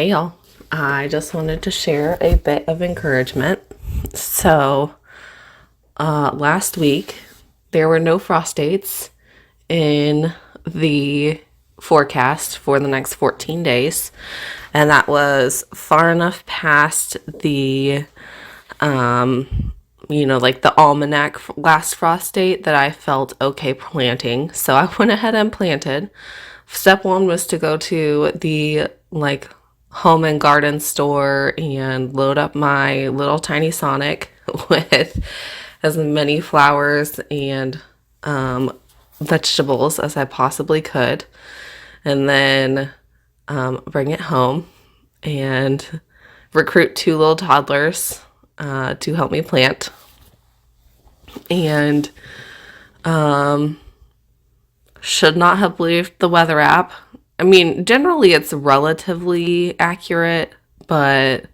Hey y'all, I just wanted to share a bit of encouragement. So, last week there were no frost dates in the forecast for the next 14 days, and that was far enough past the like the almanac last frost date that I felt okay planting. So I went ahead and planted. Step one was to go to the home and garden store and load up my little tiny Sonic with as many flowers and vegetables as I possibly could, and then bring it home and recruit two little toddlers to help me plant. And should not have believed the weather app. I mean, generally it's relatively accurate, but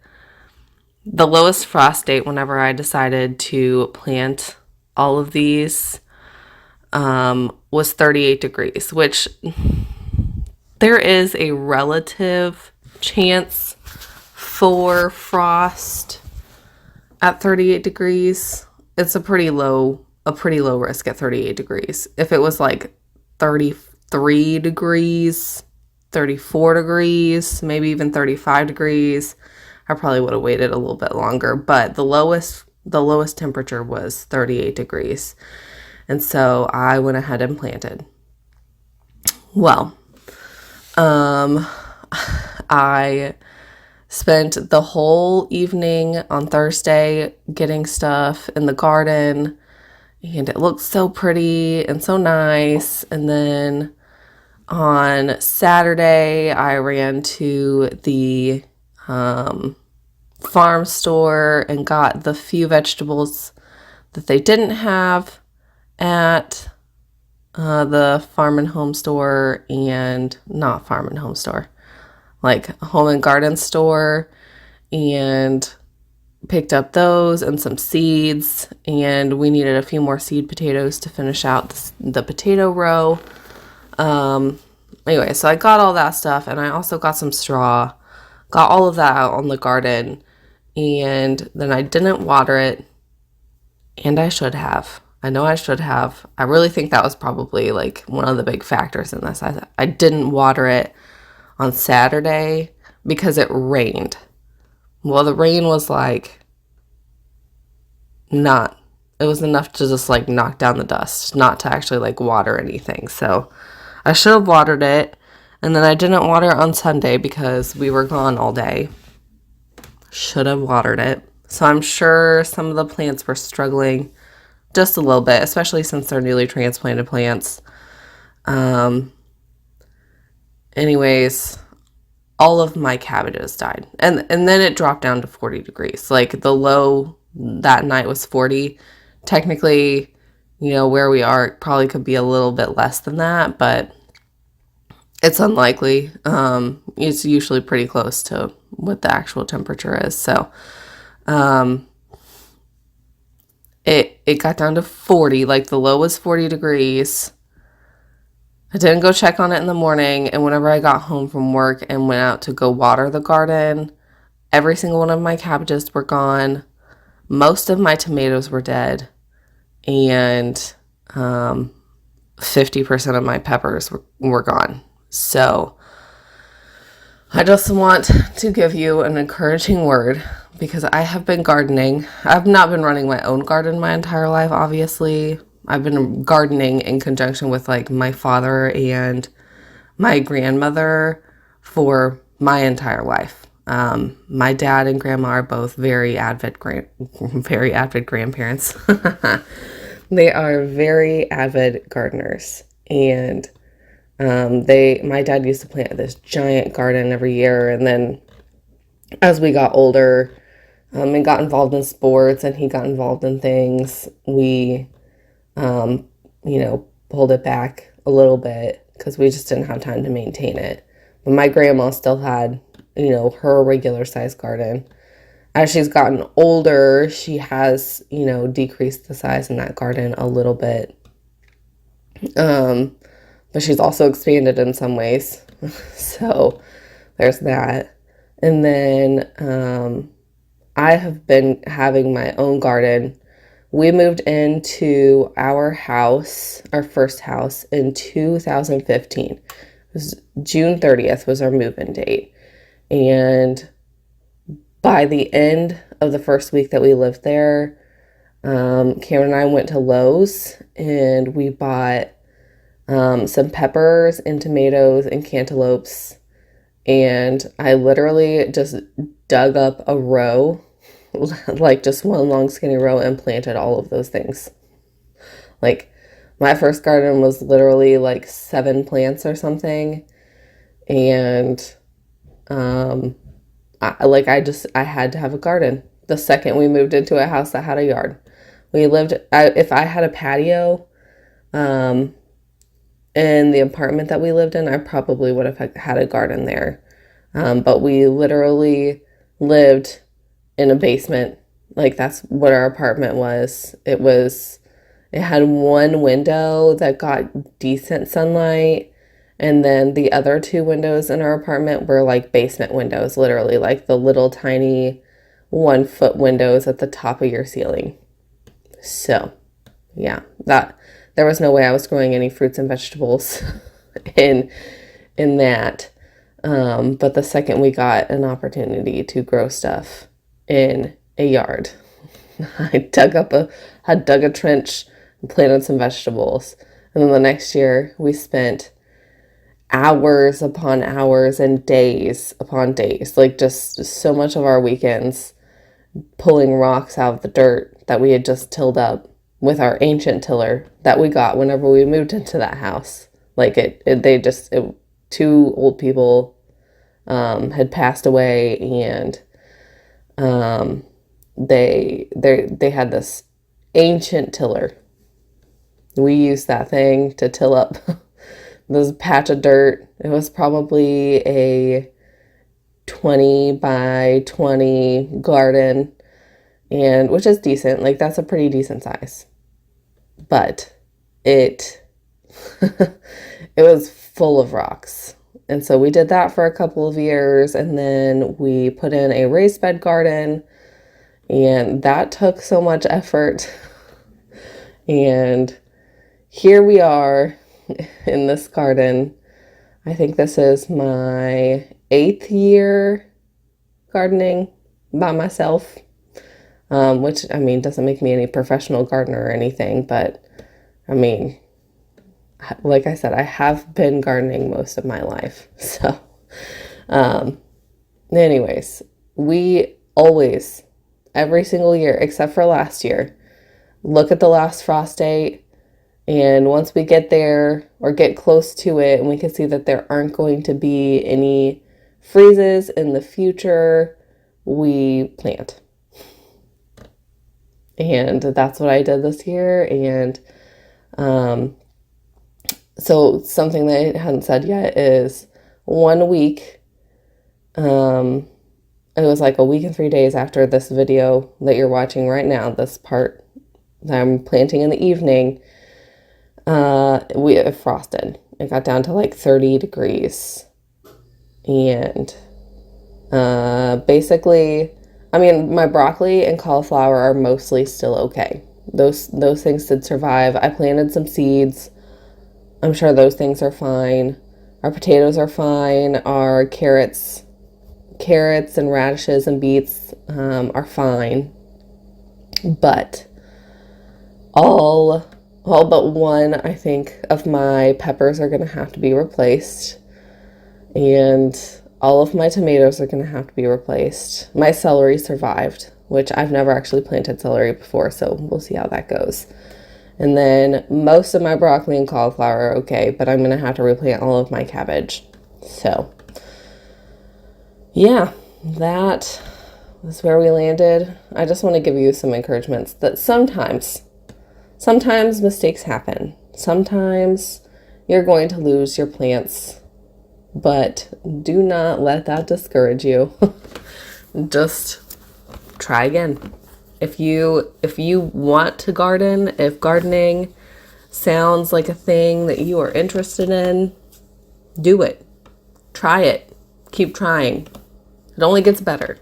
the lowest frost date whenever I decided to plant all of these was 38 degrees, which there is a relative chance for frost at 38 degrees. It's a pretty low risk at 38 degrees. If it was like 33 degrees, 34 degrees, maybe even 35 degrees, I probably would have waited a little bit longer, but the lowest temperature was 38 degrees. And so I went ahead and planted. Well, I spent the whole evening on Thursday getting stuff in the garden, and it looked so pretty and so nice. And then on Saturday, I ran to the farm store and got the few vegetables that they didn't have at the farm and home store, and not farm and home store, like home and garden store, and picked up those and some seeds. And we needed a few more seed potatoes to finish out the potato row. Anyway, so I got all that stuff, and I also got some straw, got all of that out on the garden, and then I didn't water it, and I should have. I know I should have. I really think that was probably like one of the big factors in this. I didn't water it on Saturday because it rained. Well, the rain was like it was enough to just like knock down the dust, not to actually like water anything. So I should have watered it, and then I didn't water it on Sunday because we were gone all day. Should have watered it. So I'm sure some of the plants were struggling just a little bit, especially since they're newly transplanted plants. Anyways, all of my cabbages died. And then it dropped down to 40 degrees. Like the low that night was 40. Technically, where we are, it probably could be a little bit less than that, but it's unlikely. It's usually pretty close to what the actual temperature is. So, it got down to 40, like the low was 40 degrees. I didn't go check on it in the morning, and whenever I got home from work and went out to go water the garden, every single one of my cabbages were gone. Most of my tomatoes were dead, and 50% of my peppers were gone. So I just want to give you an encouraging word, because I have been gardening. I've not been running my own garden my entire life, obviously. I've been gardening in conjunction with like my father and my grandmother for my entire life. My dad and grandma are both very avid grandparents. They are very avid gardeners, and my dad used to plant this giant garden every year, and then as we got older and got involved in sports and he got involved in things, we pulled it back a little bit because we just didn't have time to maintain it. But my grandma still had, her regular size garden. As she's gotten older, she has, decreased the size in that garden a little bit. But she's also expanded in some ways. So there's that. And then I have been having my own garden. We moved into our house, our first house, in 2015. It was June 30th was our move-in date. And by the end of the first week that we lived there, Cameron and I went to Lowe's and we bought some peppers and tomatoes and cantaloupes. And I literally just dug up a row, like just one long skinny row, and planted all of those things. Like my first garden was literally like 7 plants or something. And I had to have a garden the second we moved into a house that had a yard. If I had a patio in the apartment that we lived in, I probably would have had a garden there. But we literally lived in a basement. Like that's what our apartment was. It had one window that got decent sunlight. And then the other 2 windows in our apartment were like basement windows, literally like the little tiny 1-foot windows at the top of your ceiling. So, yeah, there was no way I was growing any fruits and vegetables in that. But the second we got an opportunity to grow stuff in a yard, I had dug a trench and planted some vegetables. And then the next year we spent hours upon hours and days upon days, like just so much of our weekends pulling rocks out of the dirt that we had just tilled up with our ancient tiller that we got whenever we moved into that house. Like 2 old people had passed away, and they had this ancient tiller. We used that thing to till up this patch of dirt. It was probably a 20 by 20 garden, and which is decent. Like that's a pretty decent size. But it it was full of rocks. And so we did that for a couple of years, and then we put in a raised bed garden, and that took so much effort. And here we are in this garden. I think this is my 8th year gardening by myself, which, I mean, doesn't make me any professional gardener or anything, but I mean, like I said, I have been gardening most of my life. So, anyways, we always, every single year, except for last year, look at the last frost date. And once we get there or get close to it and we can see that there aren't going to be any freezes in the future, we plant. And that's what I did this year. And so something that I hadn't said yet is 1 week, it was like a week and 3 days after this video that you're watching right now, this part that I'm planting in the evening, it frosted. It got down to like 30 degrees. And basically, I mean, my broccoli and cauliflower are mostly still okay. Those things did survive. I planted some seeds. I'm sure those things are fine. Our potatoes are fine. Our carrots and radishes and beets are fine. But all but one, I think, of my peppers are going to have to be replaced. And all of my tomatoes are going to have to be replaced. My celery survived, which I've never actually planted celery before, so we'll see how that goes. And then most of my broccoli and cauliflower are okay, but I'm going to have to replant all of my cabbage. So, yeah, that was where we landed. I just want to give you some encouragements that sometimes mistakes happen. Sometimes you're going to lose your plants, but do not let that discourage you. Just try again. If you want to garden, if gardening sounds like a thing that you are interested in, do it. Try it. Keep trying. It only gets better.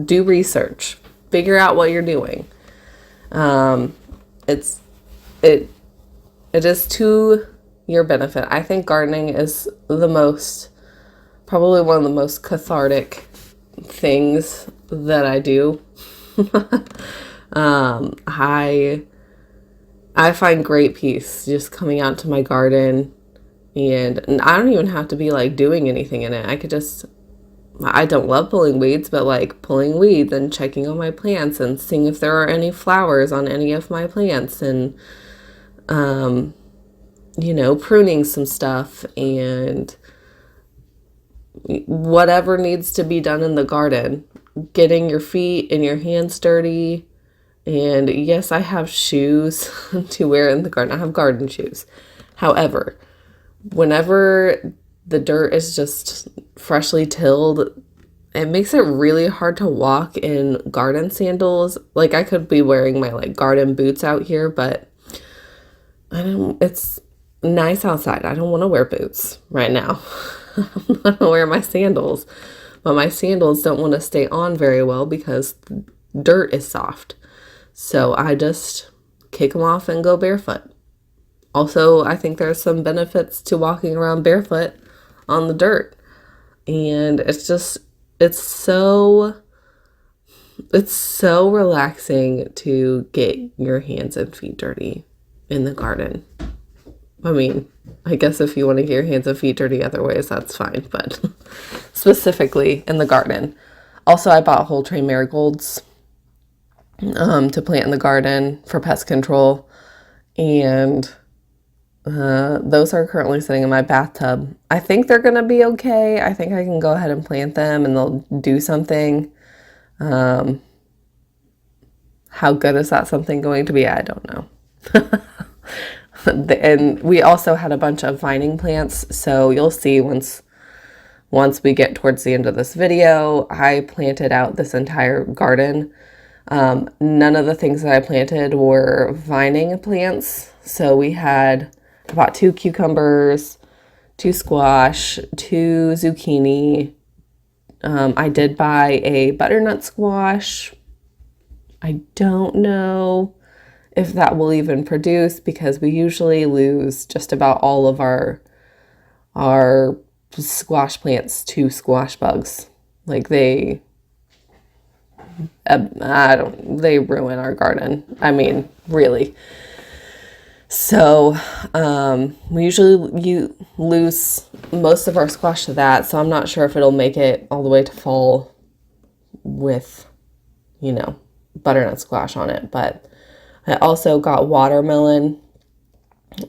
Do research. Figure out what you're doing. It's it it is to your benefit. I think gardening is probably one of the most cathartic things that I do. I find great peace just coming out to my garden, and I don't even have to be like doing anything in it. I don't love pulling weeds, but like pulling weeds and checking on my plants and seeing if there are any flowers on any of my plants, and pruning some stuff and whatever needs to be done in the garden, getting your feet and your hands dirty. And yes, I have shoes to wear in the garden. I have garden shoes. However, whenever the dirt is just freshly tilled, it makes it really hard to walk in garden sandals. Like, I could be wearing my like garden boots out here, but it's nice outside. I don't want to wear boots right now. I'm gonna wear my sandals, but my sandals don't want to stay on very well because the dirt is soft. So I just kick them off and go barefoot. Also, I think there's some benefits to walking around barefoot on the dirt. And it's so relaxing to get your hands and feet dirty in the garden. I mean, I guess if you want to get your hands and feet dirty other ways, that's fine, but specifically in the garden. Also, I bought whole tray marigolds to plant in the garden for pest control, and those are currently sitting in my bathtub. I think they're gonna be okay. I think I can go ahead and plant them and they'll do something. How good is that something going to be? I don't know. And we also had a bunch of vining plants, so you'll see once we get towards the end of this video, I planted out this entire garden. None of the things that I planted were vining plants. So we had about 2 cucumbers, 2 squash, 2 zucchini. I did buy a butternut squash. I don't know if that will even produce because we usually lose just about all of our squash plants to squash bugs. Like they ruin our garden. I mean, really. So, we usually lose most of our squash to that, so I'm not sure if it'll make it all the way to fall with, butternut squash on it, but I also got watermelon.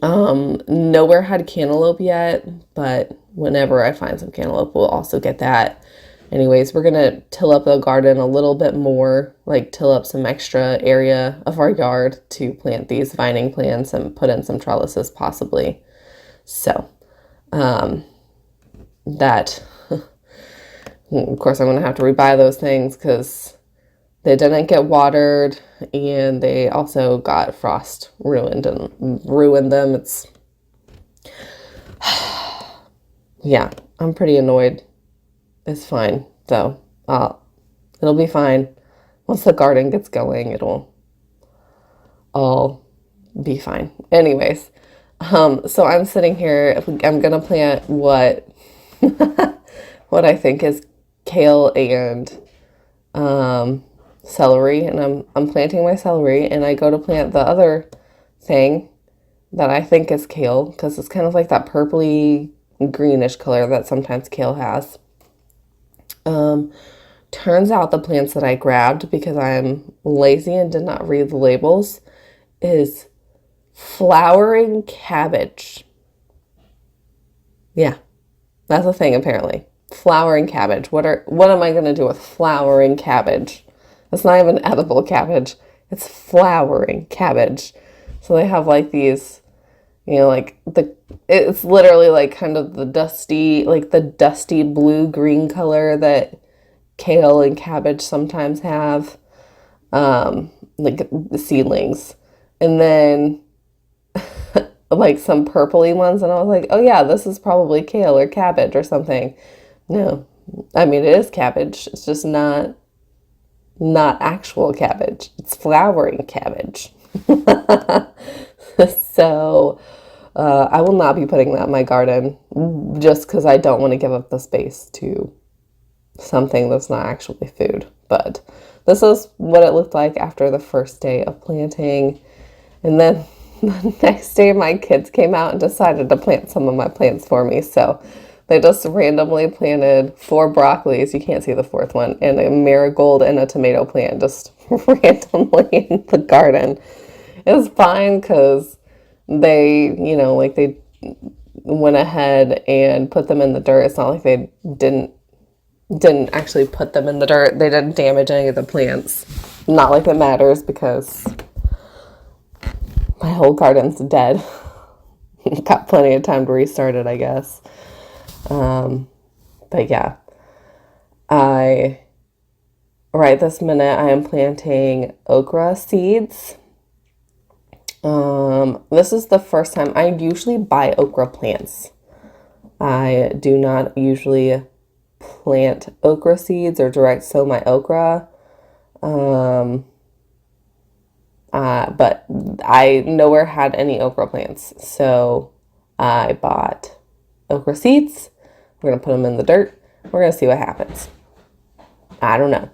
Nowhere had cantaloupe yet, but whenever I find some cantaloupe, we'll also get that. Anyways, we're going to till up the garden a little bit more, like till up some extra area of our yard to plant these vining plants and put in some trellises possibly. So, that, of course, I'm going to have to rebuy those things because they didn't get watered and they also got frost ruined them. It's, yeah, I'm pretty annoyed. It's fine, though. It'll be fine. Once the garden gets going, it'll all be fine. Anyways, so I'm sitting here. I'm gonna plant what I think is kale and celery, and I'm planting my celery, and I go to plant the other thing that I think is kale because it's kind of like that purpley greenish color that sometimes kale has. Turns out the plants that I grabbed because I'm lazy and did not read the labels is flowering cabbage. Yeah, that's a thing apparently. Flowering cabbage. What am I going to do with flowering cabbage? It's not even edible cabbage. It's flowering cabbage. So they have like these, it's literally like kind of the dusty blue-green color that kale and cabbage sometimes have, like the seedlings. And then like some purpley ones, and I was like, oh yeah, this is probably kale or cabbage or something. No, I mean, it is cabbage. It's just not actual cabbage. It's flowering cabbage. So I will not be putting that in my garden just because I don't want to give up the space to something that's not actually food. But this is what it looked like after the first day of planting. And then the next day, my kids came out and decided to plant some of my plants for me. So they just randomly planted 4 broccolis. You can't see the 4th one, and a marigold and a tomato plant just randomly in the garden. It was fine because they, like they went ahead and put them in the dirt. It's not like they didn't actually put them in the dirt. They didn't damage any of the plants. Not like it matters because my whole garden's dead. Got plenty of time to restart it, I guess. But yeah, right this minute, I am planting okra seeds. This is the first time. I usually buy okra plants. I do not usually plant okra seeds or direct sow my okra. But I nowhere had any okra plants, so I bought okra seeds. We're going to put them in the dirt. We're going to see what happens. I don't know.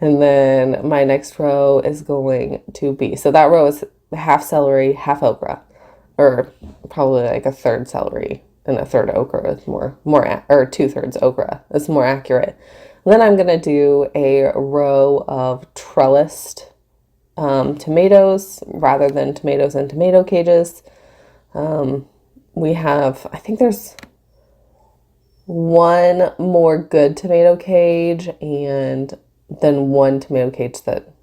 And then my next row is going to be, so that row is half celery, half okra, or probably like a third celery and a third okra is more, or 2/3 okra is more accurate. And then I'm going to do a row of trellised tomatoes rather than tomatoes in tomato cages. We have, I think there's one more good tomato cage and then one tomato cage that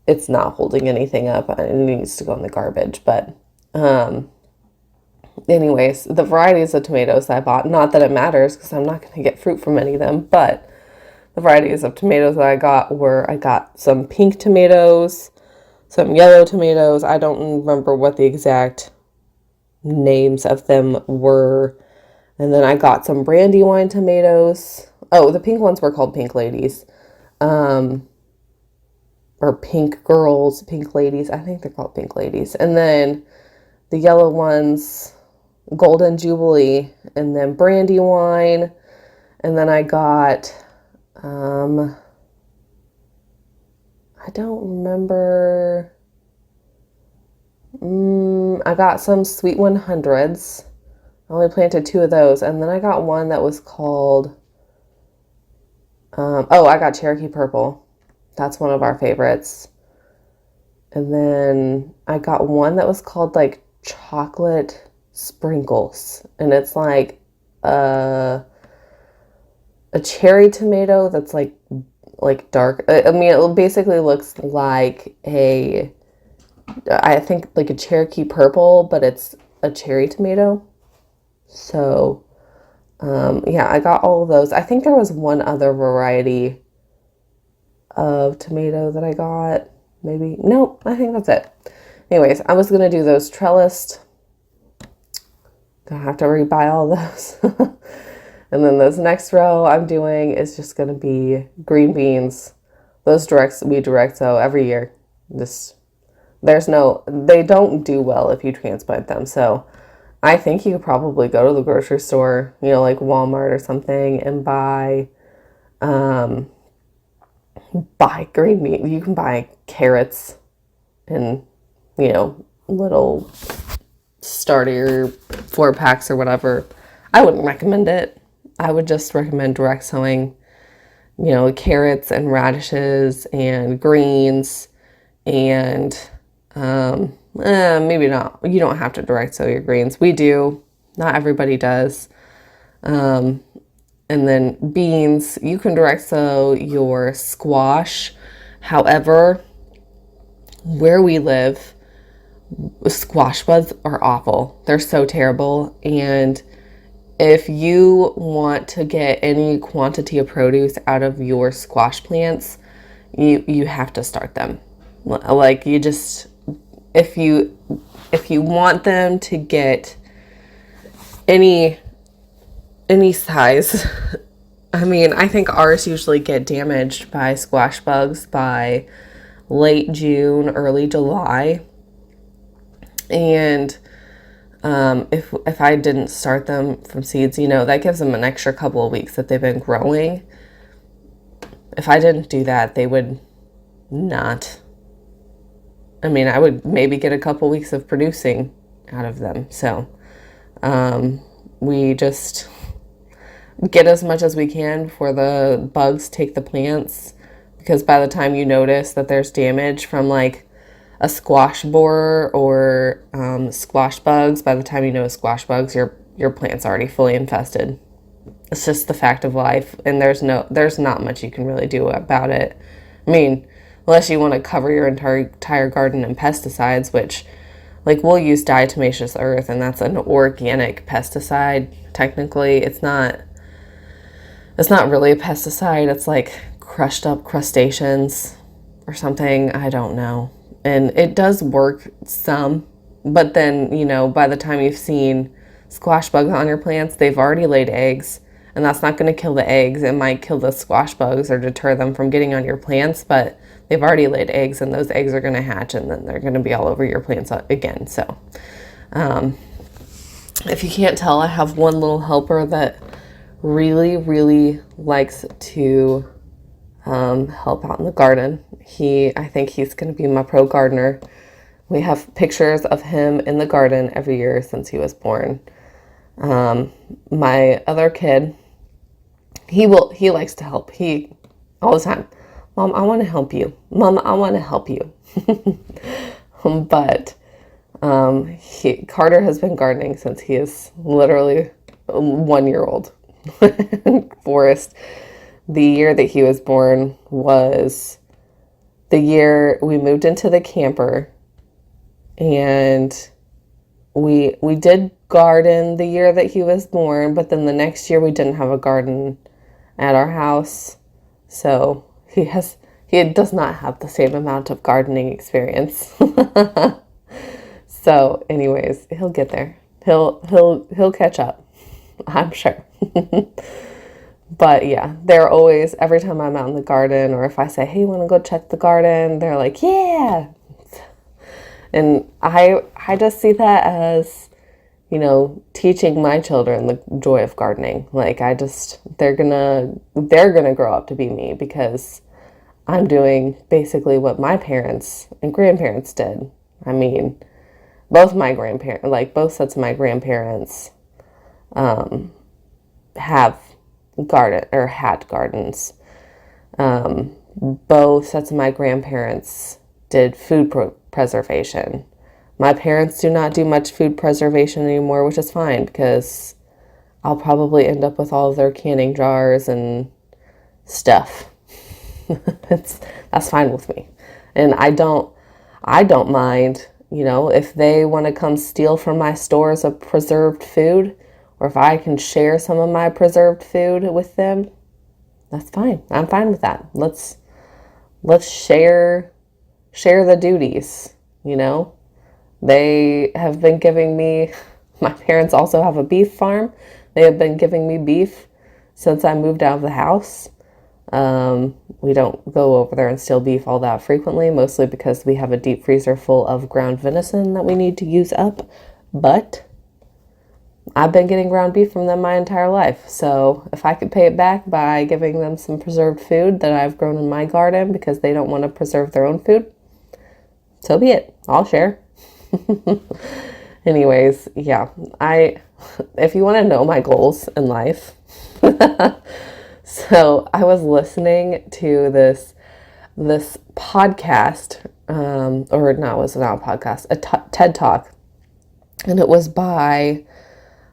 it's not holding anything up and it needs to go in the garbage. But anyways, the varieties of tomatoes I bought, not that it matters because I'm not going to get fruit from any of them, but the varieties of tomatoes that I got some pink tomatoes, some yellow tomatoes. I don't remember what the exact names of them were. And then I got some Brandywine tomatoes. Oh, the pink ones were called Pink Ladies. Or Pink Girls, Pink Ladies. I think they're called Pink Ladies. And then the yellow ones, Golden Jubilee, and then Brandywine. And then I got, I don't remember. I got some Sweet 100s. I only planted 2 of those. And then I got one that was called, I got Cherokee Purple. That's one of our favorites. And then I got one that was called like Chocolate Sprinkles. And it's like a cherry tomato that's like dark. I mean, it basically looks like I think like a Cherokee Purple, but it's a cherry tomato. So, yeah, I got all of those. I think there was one other variety of tomato that I got. Maybe. Nope, I think that's it. Anyways, I was going to do those trellised. Gonna have to rebuy all those. And then this next row I'm doing is just going to be green beans. Those we direct sow every year. They don't do well if you transplant them. So I think you could probably go to the grocery store, like Walmart or something, and buy green beans. You can buy carrots and, little starter 4-packs or whatever. I wouldn't recommend it. I would just recommend direct sowing, carrots and radishes and greens and maybe not. You don't have to direct sow your greens. We do. Not everybody does. And then beans, you can direct sow your squash. However, where we live, squash buds are awful. They're so terrible. And if you want to get any quantity of produce out of your squash plants, you have to start them. Like if you want them to get any any size. I mean, I think ours usually get damaged by squash bugs by late June, early July. And if I didn't start them from seeds, that gives them an extra couple of weeks that they've been growing. If I didn't do that, they would not. I mean, I would maybe get a couple weeks of producing out of them. So we just get as much as we can before the bugs take the plants, because by the time you notice that there's damage from like a squash borer or squash bugs, by the time you know squash bugs, your plant's already fully infested. It's just the fact of life, and there's not much you can really do about it. I mean, unless you want to cover your entire garden in pesticides, which, like, we'll use diatomaceous earth, and that's an organic pesticide. Technically, it's not really a pesticide. It's like crushed up crustaceans or something. I don't know. And it does work some, but then, by the time you've seen squash bugs on your plants, they've already laid eggs, and that's not going to kill the eggs. It might kill the squash bugs or deter them from getting on your plants, but they've already laid eggs, and those eggs are going to hatch, and then they're going to be all over your plants again. So if you can't tell, I have one little helper that really, really likes to help out in the garden. I think he's going to be my pro gardener. We have pictures of him in the garden every year since he was born. My other kid, he likes to help. He all the time, Mom, I want to help you. Mom, I want to help you. But Carter has been gardening since he is literally 1 year old. Forrest, the year that he was born was the year we moved into the camper, and we did garden the year that he was born, but then the next year we didn't have a garden at our house. So he does not have the same amount of gardening experience. So anyways, he'll get there. He'll catch up, I'm sure. But yeah, they're always, every time I'm out in the garden, or if I say, hey, you want to go check the garden? They're like, yeah. And I just see that as, teaching my children the joy of gardening. Like, they're gonna grow up to be me, because I'm doing basically what my parents and grandparents did. I mean, both sets of my grandparents have had gardens. Both sets of my grandparents did food preservation. My parents do not do much food preservation anymore, which is fine, because I'll probably end up with all of their canning jars and stuff. That's fine with me. And I don't mind, if they want to come steal from my stores of preserved food, or if I can share some of my preserved food with them, that's fine. I'm fine with that. Let's share the duties, They have been giving me, my parents also have a beef farm. They have been giving me beef since I moved out of the house. We don't go over there and steal beef all that frequently, mostly because we have a deep freezer full of ground venison that we need to use up. But I've been getting ground beef from them my entire life. So if I could pay it back by giving them some preserved food that I've grown in my garden because they don't want to preserve their own food, so be it. I'll share. Anyways, yeah, if you want to know my goals in life, so I was listening to this podcast, or no, it was not a podcast, a TED Talk, and it was by,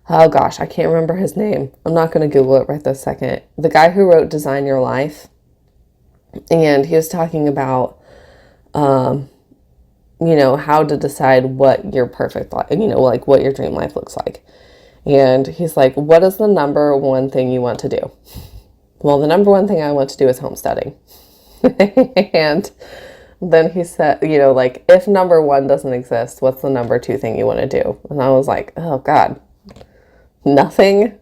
oh gosh, I can't remember his name. I'm not going to Google it right this second. The guy who wrote Design Your Life, and he was talking about, how to decide what your perfect life, like what your dream life looks like. And he's like, what is the number one thing you want to do? Well, the number one thing I want to do is homesteading. And then he said, if number one doesn't exist, what's the number two thing you want to do? And I was like, oh God, nothing.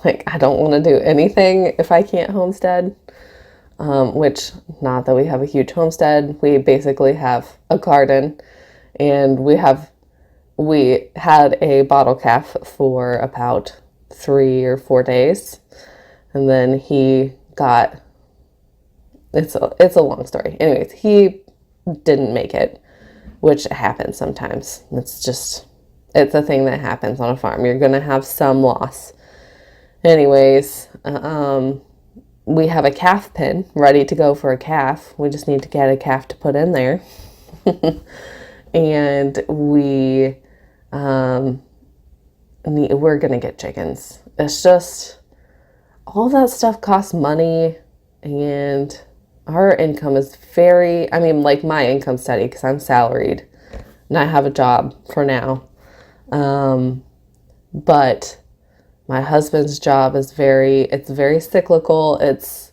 Like, I don't want to do anything if I can't homestead. Which, not that we have a huge homestead. We basically have a garden, and we had a bottle calf for about 3 or 4 days, and then he got, it's a long story. Anyways, he didn't make it, which happens sometimes. It's a thing that happens on a farm. You're gonna have some loss. Anyways, we have a calf pen ready to go for a calf. We just need to get a calf to put in there. And we're gonna get chickens. It's just, all that stuff costs money, and our income is like my income's steady because I'm salaried and I have a job for now. But my husband's job is very cyclical. It's,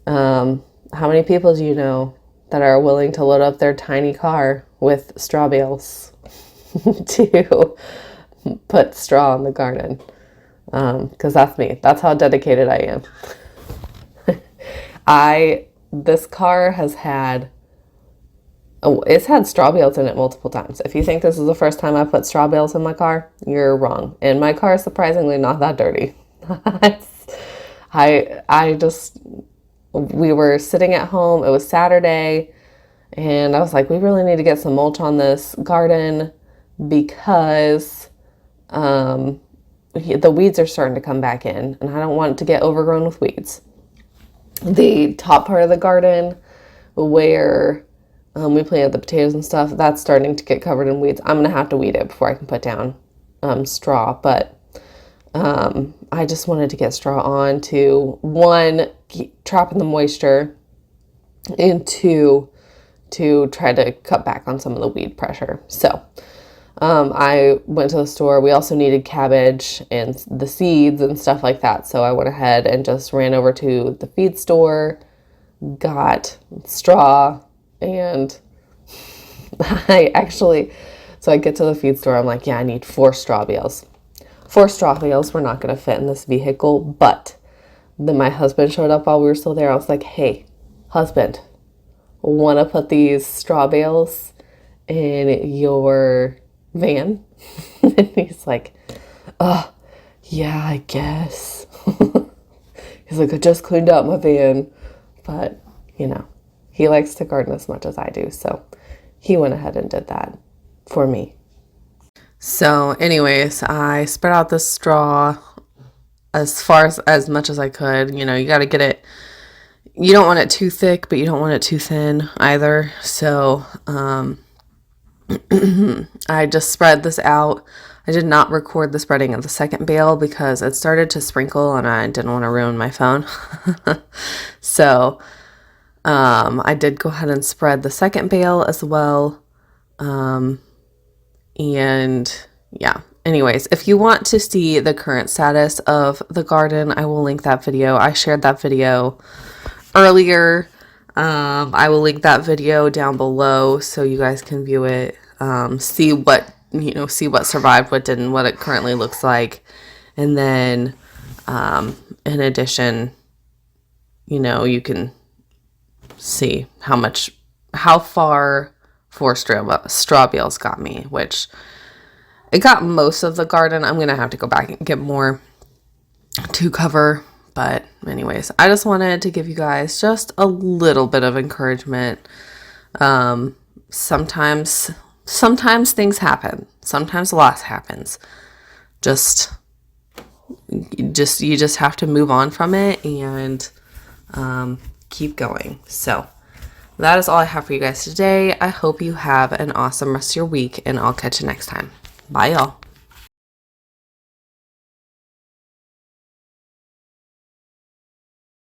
how many people do you know that are willing to load up their tiny car with straw bales to put straw in the garden? Because that's me. That's how dedicated I am. This car has had, it's had straw bales in it multiple times. If you think this is the first time I put straw bales in my car, you're wrong. And my car is surprisingly not that dirty. We were sitting at home. It was Saturday, and I was like, we really need to get some mulch on this garden because the weeds are starting to come back in, and I don't want it to get overgrown with weeds. The top part of the garden where we planted the potatoes and stuff, that's starting to get covered in weeds. I'm going to have to weed it before I can put down straw, but I just wanted to get straw on to, one, keep trapping the moisture, and two, to try to cut back on some of the weed pressure. So I went to the store. We also needed cabbage and the seeds and stuff like that. So I went ahead and just ran over to the feed store, got straw, and so I get to the feed store. I'm like, yeah, I need 4 straw bales. 4 straw bales were not going to fit in this vehicle, but then my husband showed up while we were still there. I was like, hey, husband, want to put these straw bales in your van? And he's like, oh, yeah, I guess. He's like, I just cleaned out my van. But, he likes to garden as much as I do, so he went ahead and did that for me. So anyways, I spread out the straw as much as I could. You got to get it, you don't want it too thick, but you don't want it too thin either. So I just spread this out. I did not record the spreading of the second bale because it started to sprinkle and I didn't want to ruin my phone. So I did go ahead and spread the second bale as well. And yeah, anyways, if you want to see the current status of the garden, I will link that video. I shared that video earlier. I will link that video down below so you guys can view it, see what survived, what didn't, what it currently looks like. And then, in addition, you can see how far 4 straw bales got me, which it got most of the garden. I'm going to have to go back and get more to cover. But anyways, I just wanted to give you guys just a little bit of encouragement. Sometimes things happen. Sometimes loss happens. You just have to move on from it and keep going. So that is all I have for you guys today. I hope you have an awesome rest of your week, and I'll catch you next time. Bye, y'all.